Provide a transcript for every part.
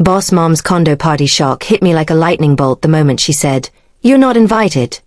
Boss Mom's condo party shock hit me like a lightning bolt the moment she said, "You're not invited."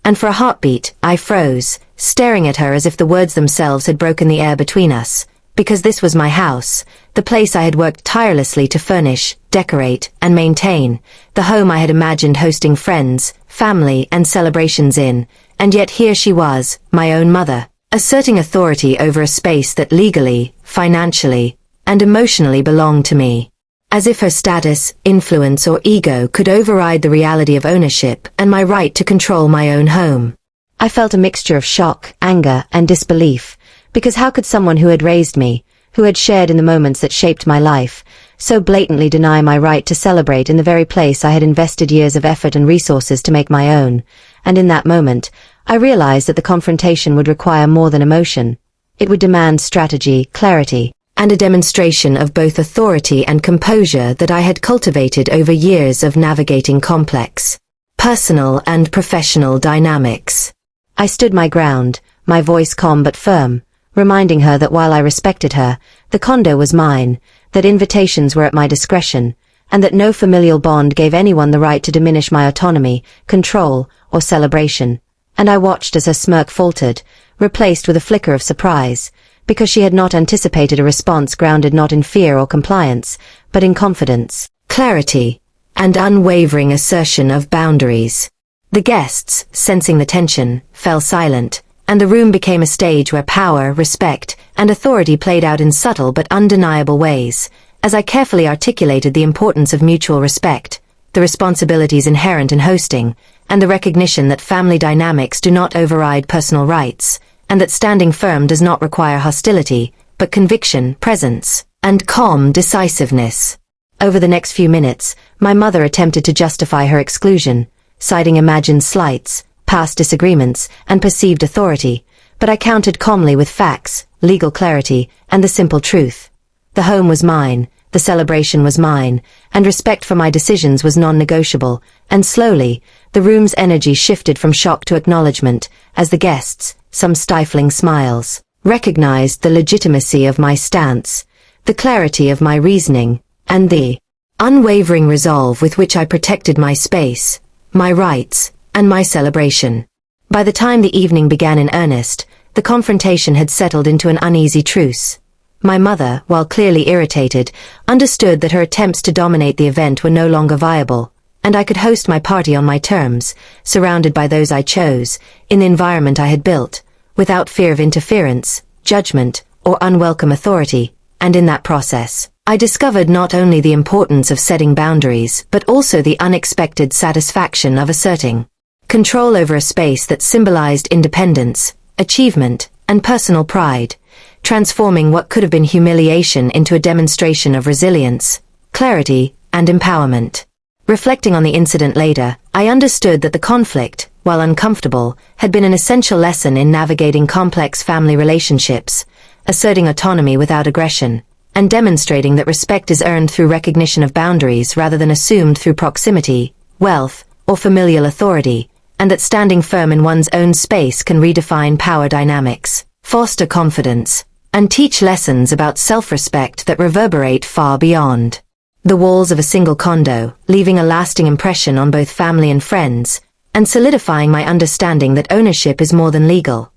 And for a heartbeat, I froze, staring at her as if the words themselves had broken the air between us, because this was my house, the place I had worked tirelessly to furnish, decorate, and maintain, the home I had imagined hosting friends, family, and celebrations in, and yet here she was, my own mother, asserting authority over a space that legally, financially, and emotionally belonged to me. As if her status, influence, or ego could override the reality of ownership and my right to control my own home. I felt a mixture of shock, anger, and disbelief, because how could someone who had raised me, who had shared in the moments that shaped my life, so blatantly deny my right to celebrate in the very place I had invested years of effort and resources to make my own? And in that moment, I realized that the confrontation would require more than emotion. It would demand strategy, clarity, and a demonstration of both authority and composure that I had cultivated over years of navigating complex, personal and professional dynamics. I stood my ground, my voice calm but firm, reminding her that while I respected her, the condo was mine, that invitations were at my discretion, and that no familial bond gave anyone the right to diminish my autonomy, control, or celebration. And I watched as her smirk faltered, replaced with a flicker of surprise, because she had not anticipated a response grounded not in fear or compliance, but in confidence, clarity, and unwavering assertion of boundaries. The guests, sensing the tension, fell silent, and the room became a stage where power, respect, and authority played out in subtle but undeniable ways, as I carefully articulated the importance of mutual respect, the responsibilities inherent in hosting, and the recognition that family dynamics do not override personal rights, and that standing firm does not require hostility, but conviction, presence, and calm decisiveness. Over the next few minutes, my mother attempted to justify her exclusion, citing imagined slights, past disagreements, and perceived authority, but I countered calmly with facts, legal clarity, and the simple truth. The home was mine, the celebration was mine, and respect for my decisions was non-negotiable, and slowly, the room's energy shifted from shock to acknowledgement, as the guests, some stifling smiles, recognized the legitimacy of my stance, the clarity of my reasoning, and the unwavering resolve with which I protected my space, my rights, and my celebration. By the time the evening began in earnest, the confrontation had settled into an uneasy truce. My mother, while clearly irritated, understood that her attempts to dominate the event were no longer viable, and I could host my party on my terms, surrounded by those I chose, in the environment I had built, without fear of interference, judgment, or unwelcome authority, and in that process, I discovered not only the importance of setting boundaries, but also the unexpected satisfaction of asserting control over a space that symbolized independence, achievement, and personal pride, transforming what could have been humiliation into a demonstration of resilience, clarity, and empowerment. Reflecting on the incident later, I understood that the conflict, while uncomfortable, had been an essential lesson in navigating complex family relationships, asserting autonomy without aggression, and demonstrating that respect is earned through recognition of boundaries rather than assumed through proximity, wealth, or familial authority, and that standing firm in one's own space can redefine power dynamics, foster confidence, and teach lessons about self-respect that reverberate far beyond the walls of a single condo, leaving a lasting impression on both family and friends, and solidifying my understanding that ownership is more than legal.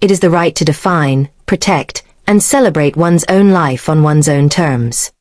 It is the right to define, protect, and celebrate one's own life on one's own terms.